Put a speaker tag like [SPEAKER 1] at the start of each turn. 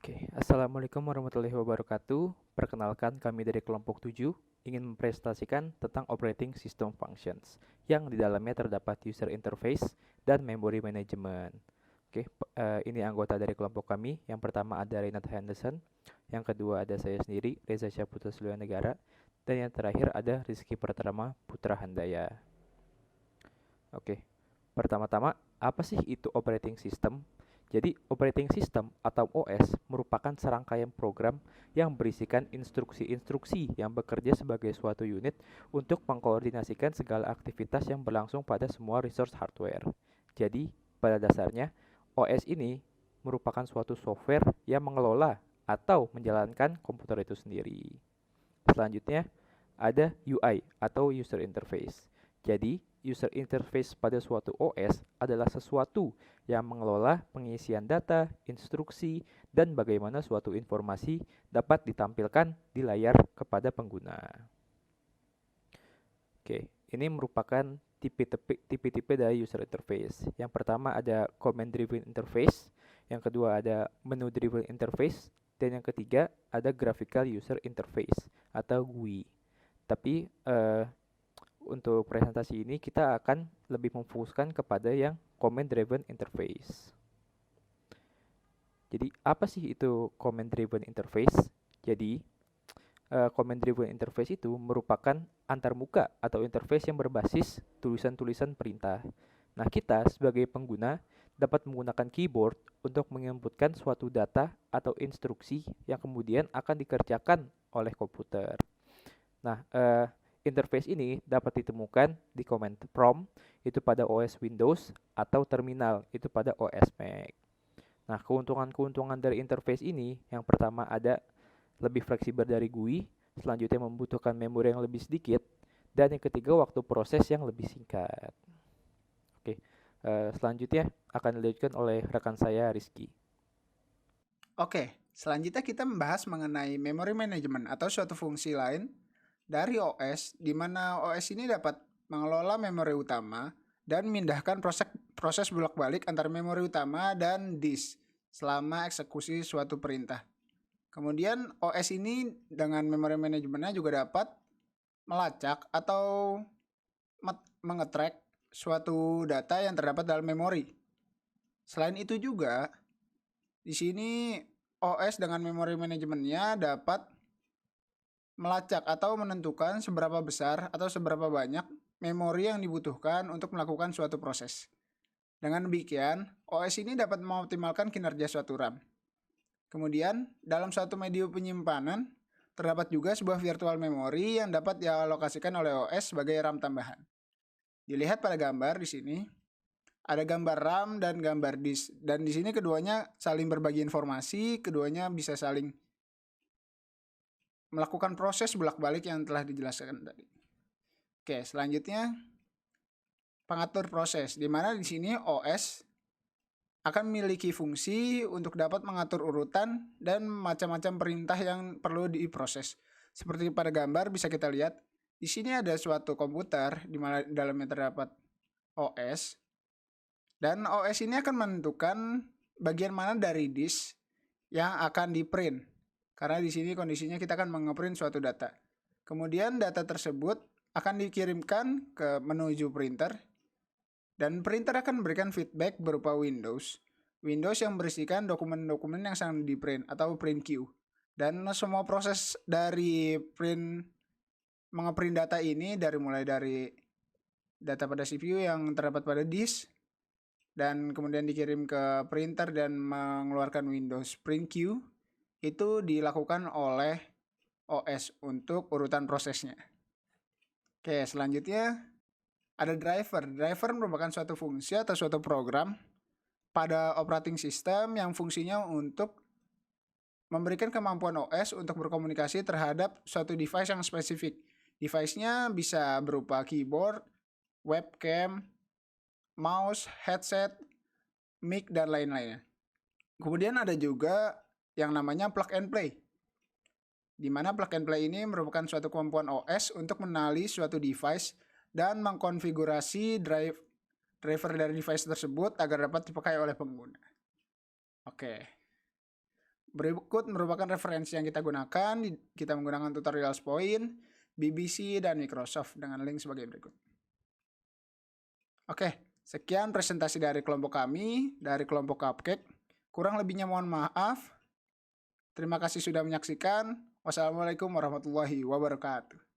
[SPEAKER 1] Oke, Assalamualaikum warahmatullahi wabarakatuh. Perkenalkan kami dari kelompok 7 ingin mempresentasikan tentang operating system functions yang di dalamnya terdapat user interface dan memory management. Oke, ini anggota dari kelompok kami. Yang pertama ada Renat Henderson, yang kedua ada saya sendiri, Reza Syaputra Negara, dan yang terakhir ada Rizky Pratama Putra Handaya. Oke, pertama-tama apa sih itu operating system? Jadi, operating system atau OS merupakan serangkaian program yang berisikan instruksi-instruksi yang bekerja sebagai suatu unit untuk mengkoordinasikan segala aktivitas yang berlangsung pada semua resource hardware. Jadi, pada dasarnya, OS ini merupakan suatu software yang mengelola atau menjalankan komputer itu sendiri. Selanjutnya, ada UI atau user interface. Jadi, user interface pada suatu OS adalah sesuatu yang mengelola pengisian data, instruksi, dan bagaimana suatu informasi dapat ditampilkan di layar kepada pengguna. Oke, ini merupakan tipe-tipe dari user interface. Yang pertama ada command driven interface, yang kedua ada menu driven interface, dan yang ketiga ada graphical user interface atau GUI. Tapi untuk presentasi ini kita akan lebih memfokuskan kepada yang command driven interface. Jadi apa sih itu command driven interface? Jadi command driven interface itu merupakan antarmuka atau interface yang berbasis tulisan-tulisan perintah. Nah, kita sebagai pengguna dapat menggunakan keyboard untuk menginputkan suatu data atau instruksi yang kemudian akan dikerjakan oleh komputer. Nah, interface ini dapat ditemukan di command prompt itu pada OS Windows atau terminal itu pada OS Mac. Nah, keuntungan-keuntungan dari interface ini yang pertama ada lebih fleksibel dari GUI, selanjutnya membutuhkan memori yang lebih sedikit, dan yang ketiga waktu proses yang lebih singkat. Oke, selanjutnya akan dilanjutkan oleh rekan saya Rizky.
[SPEAKER 2] Oke, selanjutnya kita membahas mengenai memory management atau suatu fungsi lain dari OS, di mana OS ini dapat mengelola memori utama dan memindahkan proses bolak-balik antara memori utama dan disk selama eksekusi suatu perintah. Kemudian OS ini dengan memory manajemennya juga dapat melacak atau mengetrack suatu data yang terdapat dalam memori. Selain itu juga, di sini OS dengan memory manajemennya dapat melacak atau menentukan seberapa besar atau seberapa banyak memori yang dibutuhkan untuk melakukan suatu proses. Dengan demikian, OS ini dapat mengoptimalkan kinerja suatu RAM. Kemudian, dalam suatu media penyimpanan, terdapat juga sebuah virtual memory yang dapat dialokasikan oleh OS sebagai RAM tambahan. Dilihat pada gambar di sini, ada gambar RAM dan gambar disk, dan di sini keduanya saling berbagi informasi, keduanya bisa saling melakukan proses bolak-balik yang telah dijelaskan tadi. Oke, selanjutnya pengatur proses, di mana di sini OS akan memiliki fungsi untuk dapat mengatur urutan dan macam-macam perintah yang perlu diproses. Seperti pada gambar bisa kita lihat, di sini ada suatu komputer di mana dalamnya terdapat OS, dan OS ini akan menentukan bagian mana dari disk yang akan di-print. Karena di sini kondisinya kita akan nge-print suatu data. Kemudian data tersebut akan dikirimkan ke menuju printer, dan printer akan memberikan feedback berupa Windows yang berisikan dokumen-dokumen yang sedang di-print atau print queue. Dan semua proses dari mengeprint data ini mulai dari data pada CPU yang terdapat pada disk, dan kemudian dikirim ke printer dan mengeluarkan Windows print queue, itu dilakukan oleh OS untuk urutan prosesnya. Oke, selanjutnya ada driver. Driver merupakan suatu fungsi atau suatu program pada operating system yang fungsinya untuk memberikan kemampuan OS untuk berkomunikasi terhadap suatu device yang spesifik. Device-nya bisa berupa keyboard, webcam, mouse, headset, mic, dan lain-lainnya. Kemudian ada juga yang namanya plug and play, di mana plug and play ini merupakan suatu kemampuan OS untuk mengenali suatu device dan mengkonfigurasi driver dari device tersebut agar dapat dipakai oleh pengguna. Oke. Berikut merupakan referensi yang kita gunakan. Kita menggunakan Tutorials Point, BBC, dan Microsoft dengan link sebagai berikut. Oke, sekian presentasi dari kelompok kami, dari kelompok Cupcake. Kurang lebihnya mohon maaf. Terima kasih sudah menyaksikan. Wassalamualaikum warahmatullahi wabarakatuh.